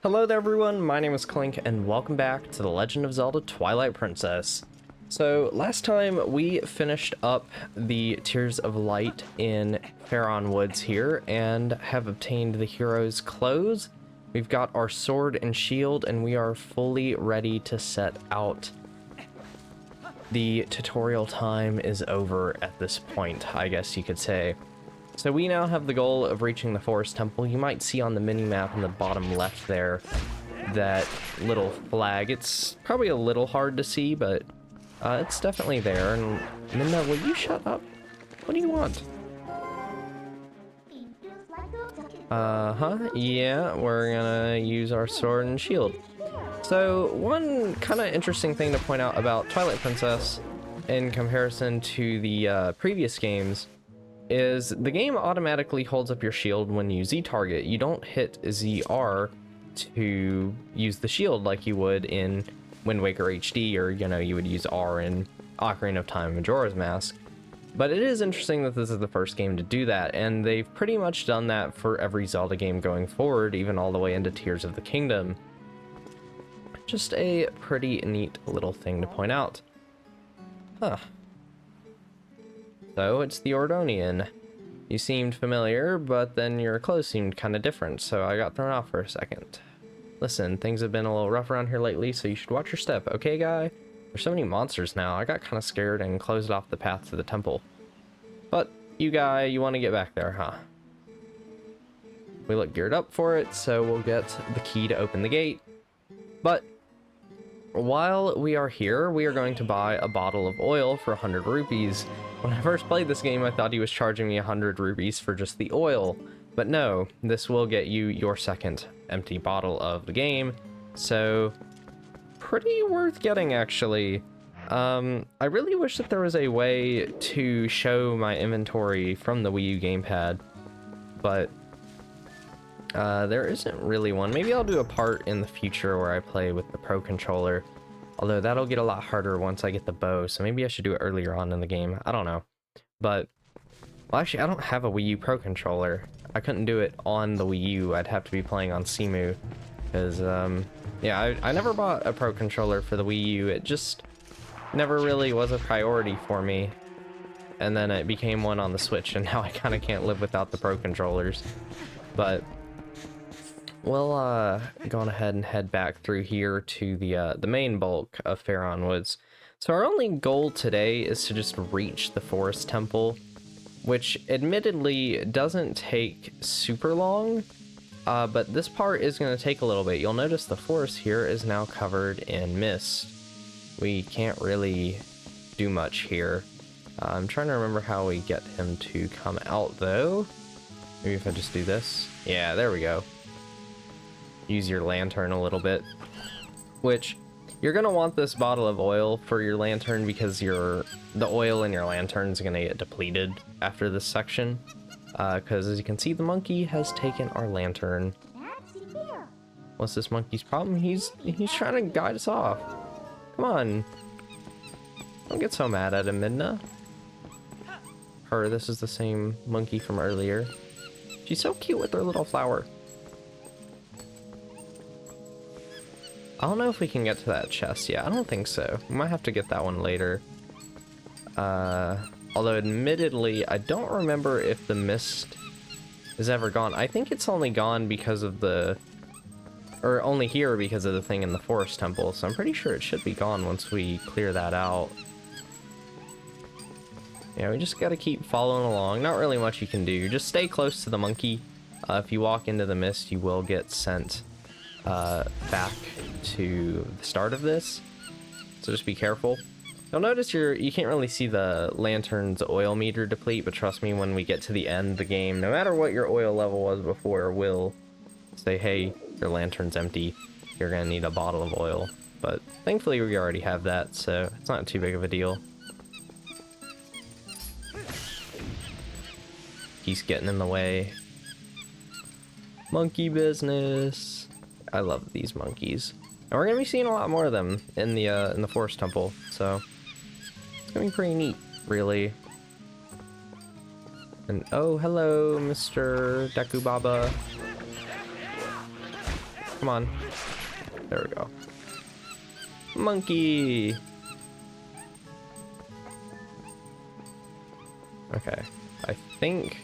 Hello there everyone, my name is Clink and welcome back to the Legend of Zelda Twilight Princess. So last time we finished up the Tears of Light in Faron Woods here and have obtained the hero's clothes. We've got our sword and shield and we are fully ready to set out. The tutorial time is over at this point, I guess you could say. So we now have the goal of reaching the Forest Temple. You might see on the mini-map in the bottom left there that little flag. It's probably a little hard to see, but it's definitely there. And Minna, will you shut up? What do you want? Yeah, we're gonna use our sword and shield. So one kind of interesting thing to point out about Twilight Princess in comparison to the previous games is the game automatically holds up your shield when you Z-target. You don't hit ZR to use the shield like you would in Wind Waker HD, or, you know, you would use R in Ocarina of Time and Majora's Mask. But it is interesting that this is the first game to do that, and they've pretty much done that for every Zelda game going forward, even all the way into Tears of the Kingdom. Just a pretty neat little thing to point out. Huh. So it's the Ordonian. You seemed familiar, but then your clothes seemed kind of different, so I got thrown off for a second. Listen, things have been a little rough around here lately, so you should watch your step, okay, guy? There's so many monsters now, I got kind of scared and closed off the path to the temple. But, you guy, you want to get back there, huh? We look geared up for it, so we'll get the key to open the gate. But while we are here, we are going to buy a bottle of oil for 100 rupees. When I first played this game, I thought he was charging me 100 rupees for just the oil. But no, this will get you your second empty bottle of the game. So, pretty worth getting, actually. I really wish that there was a way to show my inventory from the Wii U gamepad. But there isn't really one. Maybe I'll do a part in the future where I play with the Pro Controller. Although that'll get a lot harder once I get the bow, so maybe I should do it earlier on in the game. I don't know. But, well, actually, I don't have a Wii U Pro Controller. I couldn't do it on the Wii U. I'd have to be playing on Cemu. Because, yeah, I never bought a Pro Controller for the Wii U. It just never really was a priority for me. And then it became one on the Switch, and now I kind of can't live without the Pro Controllers. But we'll go on ahead and head back through here to the main bulk of Faron Woods. So our only goal today is to just reach the Forest Temple, which admittedly doesn't take super long, but this part is going to take a little bit. You'll notice the forest here is now covered in mist. We can't really do much here. I'm trying to remember how we get him to come out, though. Maybe if I just do this. Yeah, there we go. Use your lantern a little bit, which you're gonna want this bottle of oil for your lantern because the oil in your lantern is gonna get depleted after this section, because as you can see, the monkey has taken our lantern. What's this monkey's problem? He's trying to guide us off. Come on, don't get so mad at him, Midna. This is the same monkey from earlier. She's so cute with her little flower. I don't know if we can get to that chest yet. I don't think so. We might have to get that one later. Although admittedly, I don't remember if the mist is ever gone. I think it's only gone because of or only here because of the thing in the Forest Temple. So I'm pretty sure it should be gone once we clear that out. Yeah, we just gotta keep following along. Not really much you can do. Just stay close to the monkey. If you walk into the mist, you will get sent back to the start of this, so just be careful. You'll notice you can't really see the lantern's oil meter deplete, but trust me, when we get to the end of the game, no matter what your oil level was before, will say, hey, your lantern's empty, you're gonna need a bottle of oil. But thankfully we already have that, so it's not too big of a deal. He's getting in the way. Monkey business. I love these monkeys. And we're gonna be seeing a lot more of them in the Forest Temple, so it's gonna be pretty neat, really. And oh, hello, Mr. Deku Baba. Come on. There we go. Monkey! Okay. I think...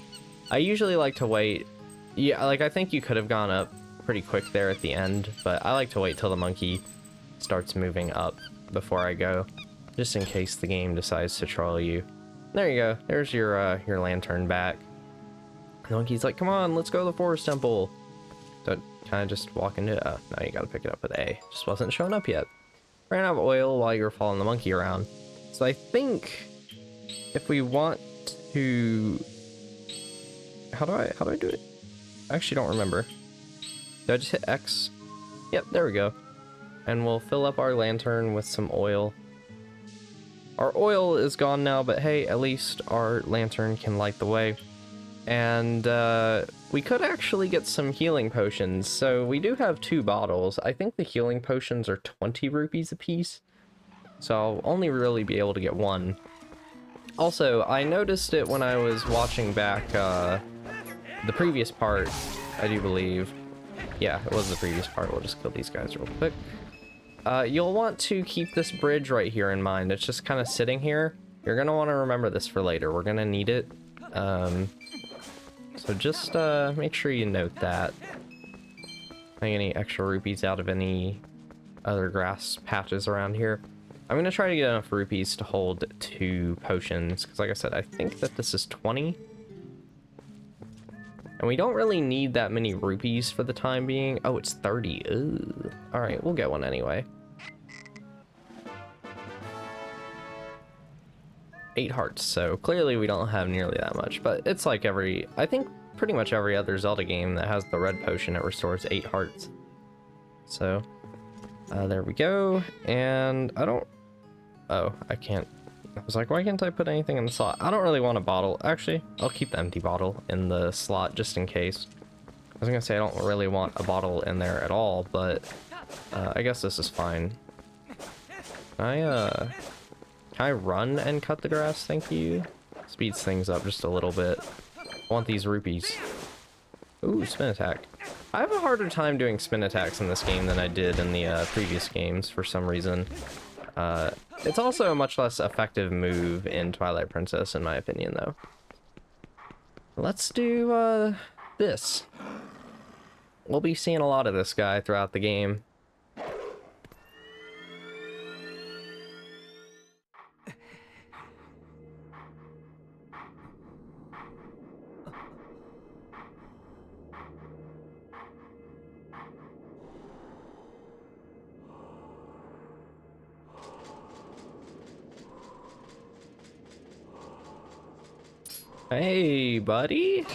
I usually like to wait... Yeah, like, I think you could have gone up pretty quick there at the end, but I like to wait till the monkey starts moving up before I go, just in case the game decides to troll you. There you go. There's your lantern back. The monkey's like, come on, let's go to the forest temple. So kind of just walk into it. Oh, now you gotta pick it up with A. Just wasn't showing up yet. Ran out of oil while you were following the monkey around. So I think if we want to... How do I do it? I actually don't remember. Did I just hit X? Yep, there we go. And we'll fill up our lantern with some oil. Our oil is gone now, but hey, at least our lantern can light the way. And we could actually get some healing potions. So we do have 2 bottles. I think the healing potions are 20 rupees a piece. So I'll only really be able to get 1. Also, I noticed it when I was watching back the previous part, I do believe. Yeah, it was the previous part. We'll just kill these guys real quick. You'll want to keep this bridge right here in mind. It's just kind of sitting here. You're going to want to remember this for later. We're going to need it. So just make sure you note that. Make any extra rupees out of any other grass patches around here. I'm going to try to get enough rupees to hold 2 potions. Because like I said, I think that this is 20. And we don't really need that many rupees for the time being. Oh, it's 30. Ooh. Alright, we'll get one anyway. 8 hearts, so clearly we don't have nearly that much. But it's like I think pretty much every other Zelda game that has the red potion, it restores 8 hearts. So, there we go. And I don't... Oh, I can't... I was like, why can't I put anything in the slot? I don't really want a bottle. Actually, I'll keep the empty bottle in the slot just in case. I was gonna say I don't really want a bottle in there at all, but I guess this is fine. Can I run and cut the grass? Thank you. Speeds things up just a little bit. I want these rupees. Ooh, spin attack. I have a harder time doing spin attacks in this game than I did in the previous games for some reason. It's also a much less effective move in Twilight Princess, in my opinion, though. Let's do, this. We'll be seeing a lot of this guy throughout the game. Hey, buddy.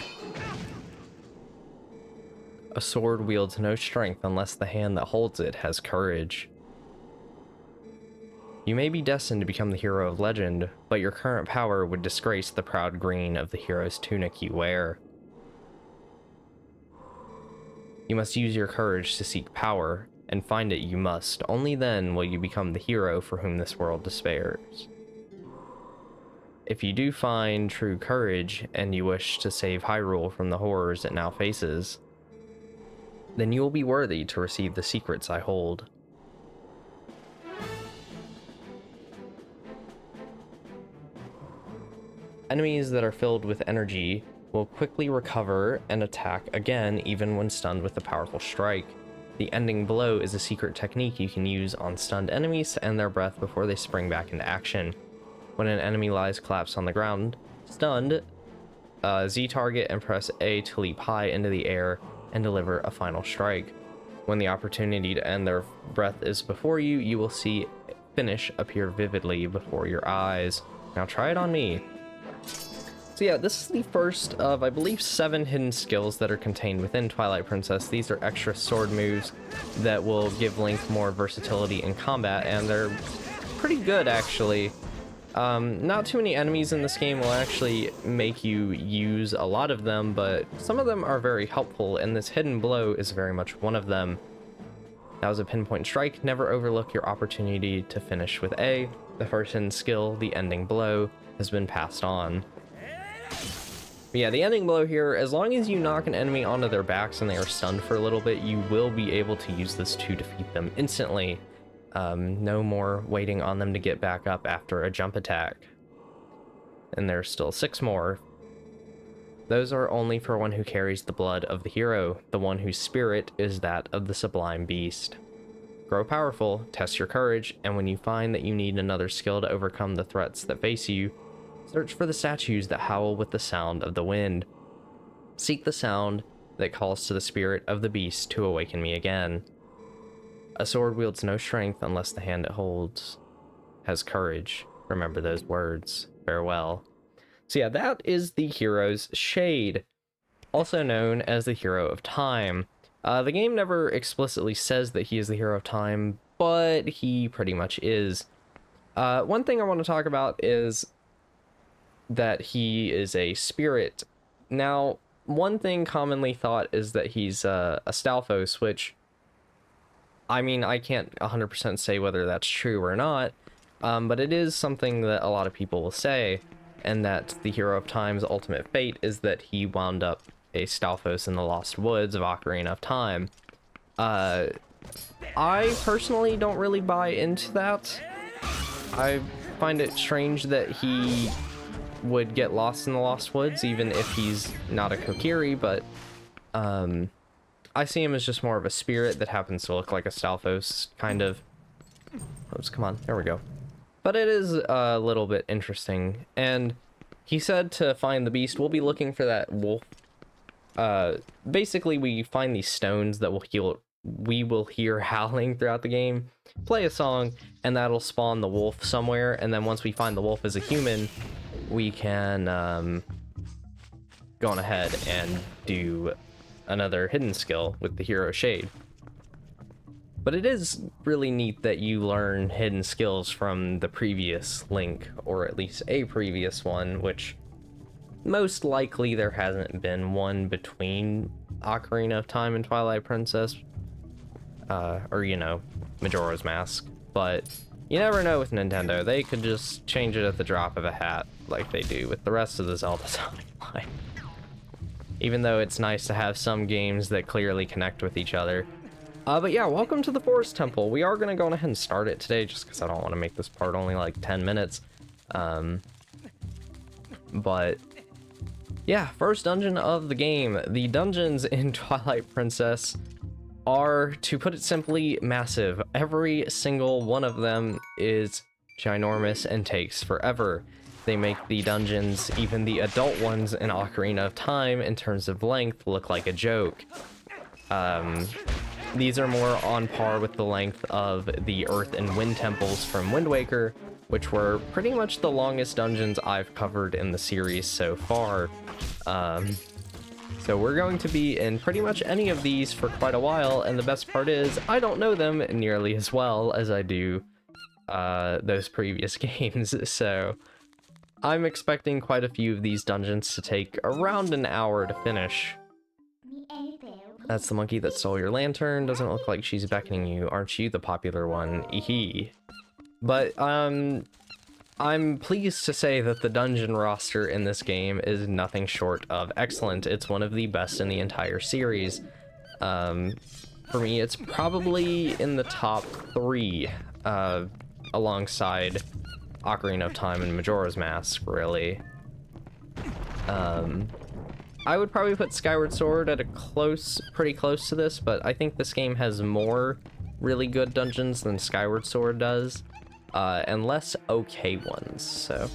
A sword wields no strength unless the hand that holds it has courage. You may be destined to become the hero of legend, but your current power would disgrace the proud green of the hero's tunic you wear. You must use your courage to seek power, and find it you must. Only then will you become the hero for whom this world despairs. If you do find true courage, and you wish to save Hyrule from the horrors it now faces, then you will be worthy to receive the secrets I hold. Enemies that are filled with energy will quickly recover and attack again even when stunned with a powerful strike. The ending blow is a secret technique you can use on stunned enemies to end their breath before they spring back into action. When an enemy lies collapsed on the ground, stunned, Z target and press A to leap high into the air and deliver a final strike. When the opportunity to end their breath is before you, you will see finish appear vividly before your eyes. Now try it on me. So yeah, this is the first of, I believe, 7 hidden skills that are contained within Twilight Princess. These are extra sword moves that will give Link more versatility in combat, and they're pretty good, actually. Not too many enemies in this game will actually make you use a lot of them, but some of them are very helpful, and this hidden blow is very much one of them. That was a pinpoint strike. Never overlook your opportunity to finish with A. The first hidden skill, the ending blow, has been passed on. Yeah, the ending blow here, as long as you knock an enemy onto their backs and they are stunned for a little bit, you will be able to use this to defeat them instantly. No more waiting on them to get back up after a jump attack. And there's still 6 more. Those are only for one who carries the blood of the hero, the one whose spirit is that of the sublime beast. Grow powerful, test your courage, and when you find that you need another skill to overcome the threats that face you, search for the statues that howl with the sound of the wind. Seek the sound that calls to the spirit of the beast to awaken me again. A sword wields no strength unless the hand it holds has courage. Remember those words. Farewell. So yeah, that is the hero's shade, also known as the hero of time. The game never explicitly says that he is the hero of time, but he pretty much is. One thing I want to talk about is that he is a spirit. Now, one thing commonly thought is that he's a Stalfos, which, I mean, I can't 100% say whether that's true or not, but it is something that a lot of people will say, and that the hero of time's ultimate fate is that he wound up a Stalfos in the Lost Woods of Ocarina of Time. I personally don't really buy into that. I find it strange that he would get lost in the Lost Woods, even if he's not a Kokiri, but I see him as just more of a spirit that happens to look like a Stalfos, kind of. Oops, come on, there we go. But it is a little bit interesting, and he said to find the beast, we'll be looking for that wolf. Basically, we find these stones that we will hear howling throughout the game, play a song, and that'll spawn the wolf somewhere, and then once we find the wolf as a human, we can go on ahead and do another hidden skill with the hero shade. But it is really neat that you learn hidden skills from the previous Link, or at least a previous one, which most likely there hasn't been one between Ocarina of Time and Twilight Princess, or, you know, Majora's Mask. But you never know with Nintendo. They could just change it at the drop of a hat, like they do with the rest of the Zelda timeline. Even though it's nice to have some games that clearly connect with each other. But yeah, welcome to the Forest Temple. We are going to go ahead and start it today, just because I don't want to make this part only like 10 minutes. But yeah, first dungeon of the game. The dungeons in Twilight Princess are, to put it simply, massive. Every single one of them is ginormous and takes forever. They make the dungeons, even the adult ones in Ocarina of Time, in terms of length, look like a joke. These are more on par with the length of the Earth and Wind temples from Wind Waker, which were pretty much the longest dungeons I've covered in the series so far. So we're going to be in pretty much any of these for quite a while, and the best part is I don't know them nearly as well as I do those previous games, so I'm expecting quite a few of these dungeons to take around an hour to finish. That's the monkey that stole your lantern. Doesn't look like she's beckoning you. Aren't you the popular one? Eehee. But, I'm pleased to say that the dungeon roster in this game is nothing short of excellent. It's one of the best in the entire series. For me, it's probably in the top 3, alongside Ocarina of Time and Majora's Mask, really. I would probably put Skyward Sword at pretty close to this, but I think this game has more really good dungeons than Skyward Sword does, and less okay ones, so.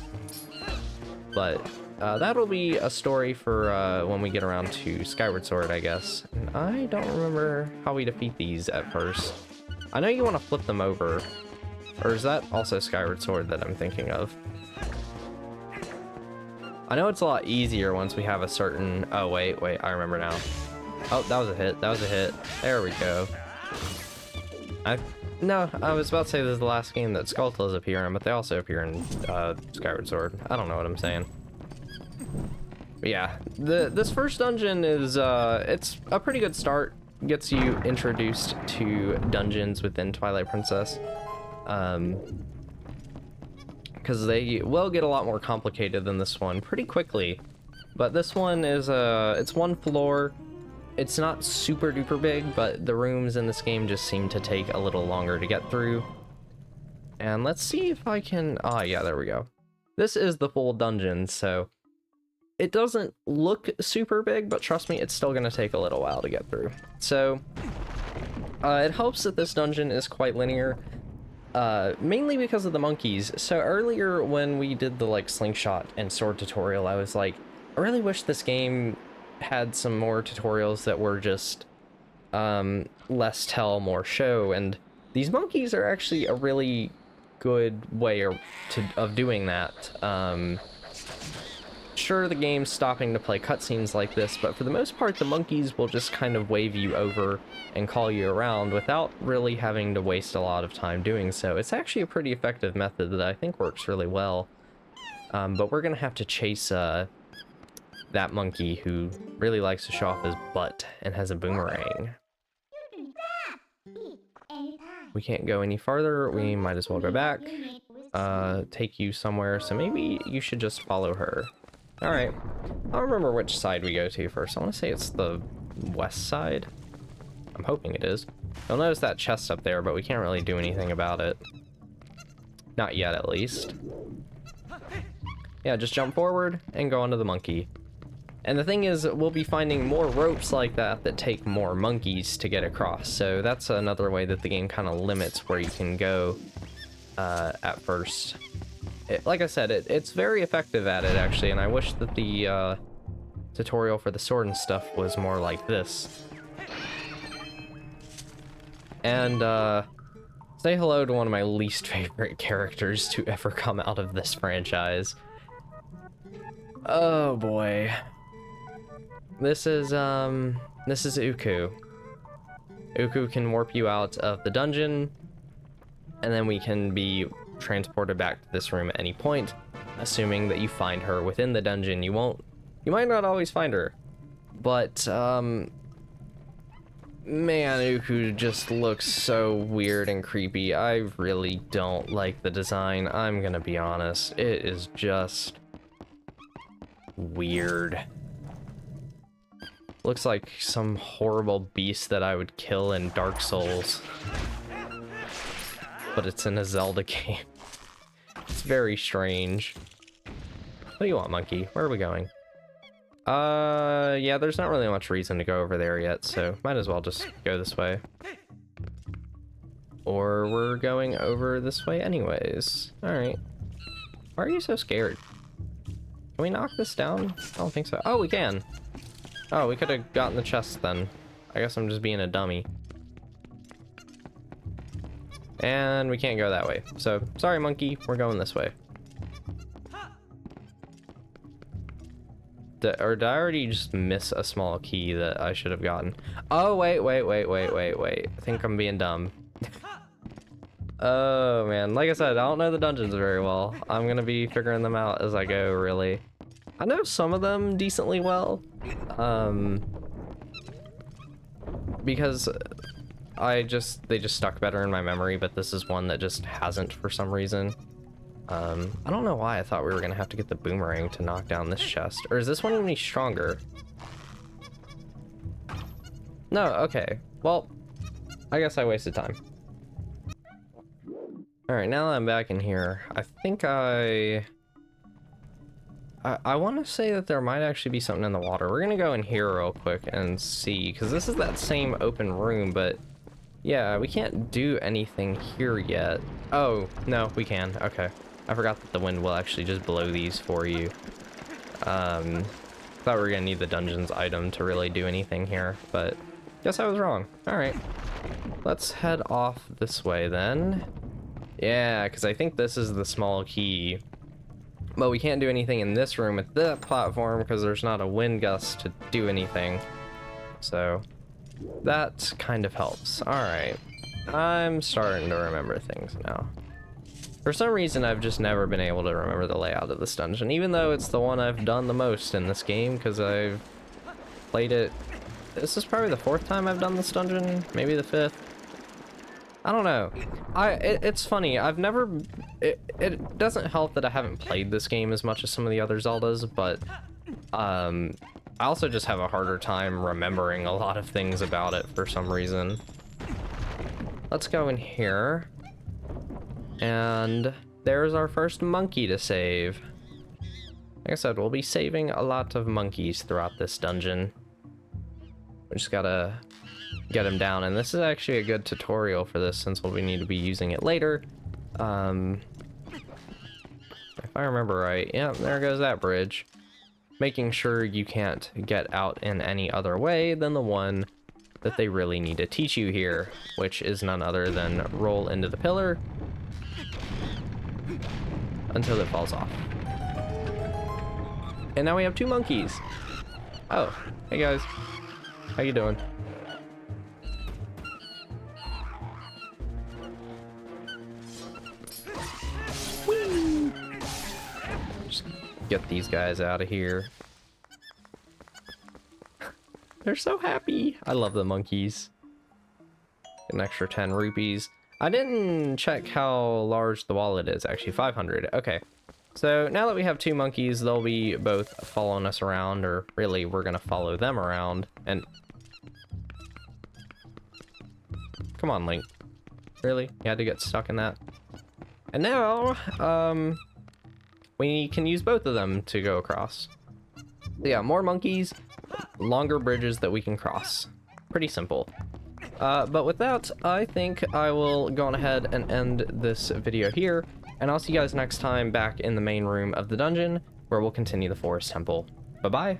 But that'll be a story for when we get around to Skyward Sword, I guess. And I don't remember how we defeat these at first. I know you want to flip them over, or is that also Skyward Sword that I'm thinking of? I know it's a lot easier once we have a certain... Oh, wait, I remember now. Oh, that was a hit. There we go. No, I was about to say this is the last game that Skulltulas appear in, but they also appear in Skyward Sword. I don't know what I'm saying. But yeah, this first dungeon is, it's a pretty good start. Gets you introduced to dungeons within Twilight Princess. Because they will get a lot more complicated than this one pretty quickly. But this one is it's one floor. It's not super duper big, but the rooms in this game just seem to take a little longer to get through. And let's see if I can, yeah, there we go. This is the full dungeon, so it doesn't look super big, but trust me, it's still gonna take a little while to get through. So it helps that this dungeon is quite linear, mainly because of the monkeys. So earlier when we did the like slingshot and sword tutorial, I was like, I really wish this game had some more tutorials that were just less tell, more show, and these monkeys are actually a really good way of doing that. Sure, the game's stopping to play cutscenes like this, but for the most part, the monkeys will just kind of wave you over and call you around without really having to waste a lot of time doing so. It's actually a pretty effective method that I think works really well. But we're gonna have to chase that monkey who really likes to show off his butt and has a boomerang. We can't go any farther, we might as well go back. Take you somewhere, so maybe you should just follow her. Alright, I don't remember which side we go to first. I want to say it's the west side. I'm hoping it is. You'll notice that chest up there, but we can't really do anything about it. Not yet, at least. Yeah, just jump forward and go onto the monkey. And the thing is, we'll be finding more ropes like that that take more monkeys to get across. So that's another way that the game kind of limits where you can go at first. Like I said, it's very effective at it, actually, and I wish that the tutorial for the sword and stuff was more like this. And say hello to one of my least favorite characters to ever come out of this franchise. Oh boy. This is Uku. Uku can warp you out of the dungeon, and then we can be transported back to this room at any point, assuming that you find her within the dungeon. You might not always find her, but man, Uku just looks so weird and creepy. I really don't like the design, I'm gonna be honest. It is just weird. Looks like some horrible beast that I would kill in Dark Souls. But it's in a Zelda game. It's very strange. What do you want, monkey? Where are we going? Yeah, there's not really much reason to go over there yet, so might as well just go this way. Or we're going over this way anyways. Alright. Why are you so scared? Can we knock this down? I don't think so. Oh, we can! Oh, we could have gotten the chest then. I guess I'm just being a dummy. And we can't go that way. So, sorry monkey, we're going this way. Or did I already just miss a small key that I should have gotten? Oh, wait. I think I'm being dumb. Oh, man. Like I said, I don't know the dungeons very well. I'm gonna be figuring them out as I go, really. I know some of them decently well. Because they just stuck better in my memory, but this is one that just hasn't for some reason. I don't know why I thought we were gonna have to get the boomerang to knock down this chest. Or is this one any stronger? No, okay. Well, I guess I wasted time. Alright, now that I'm back in here, I think I want to say that there might actually be something in the water. We're gonna go in here real quick and see, because this is that same open room, but yeah, we can't do anything here yet. Oh, no, we can. Okay. I forgot that the wind will actually just blow these for you. Thought we were gonna need the dungeons item to really do anything here, but guess I was wrong. Alright. Let's head off this way then. Yeah, because I think this is the small key. But we can't do anything in this room at the platform because there's not a wind gust to do anything. So that kind of helps. Alright. I'm starting to remember things now. For some reason, I've just never been able to remember the layout of this dungeon, even though it's the one I've done the most in this game, because I've played it. This is probably the 4th time I've done this dungeon, maybe the 5th. I don't know. It's funny. I've never... It doesn't help that I haven't played this game as much as some of the other Zeldas, but I also just have a harder time remembering a lot of things about it for some reason. Let's go in here. And there's our first monkey to save. Like I said, we'll be saving a lot of monkeys throughout this dungeon. We just gotta get him down, and this is actually a good tutorial for this since we need to be using it later. If I remember right, yeah, there goes that bridge. Making sure you can't get out in any other way than the one that they really need to teach you here, which is none other than roll into the pillar until it falls off. And now we have 2 monkeys. Oh, hey guys. How you doing? Whee! Just get these guys out of here. They're so happy. I love the monkeys. An extra 10 rupees. I didn't check how large the wallet is, actually. 500. Okay. So now that we have 2 monkeys, they'll be both following us around, or really, we're gonna follow them around. And come on, Link. Really? You had to get stuck in that? And now, we can use both of them to go across. So yeah, more monkeys, longer bridges that we can cross. Pretty simple. But with that, I think I will go on ahead and end this video here, and I'll see you guys next time back in the main room of the dungeon, where we'll continue the Forest Temple. Bye-bye!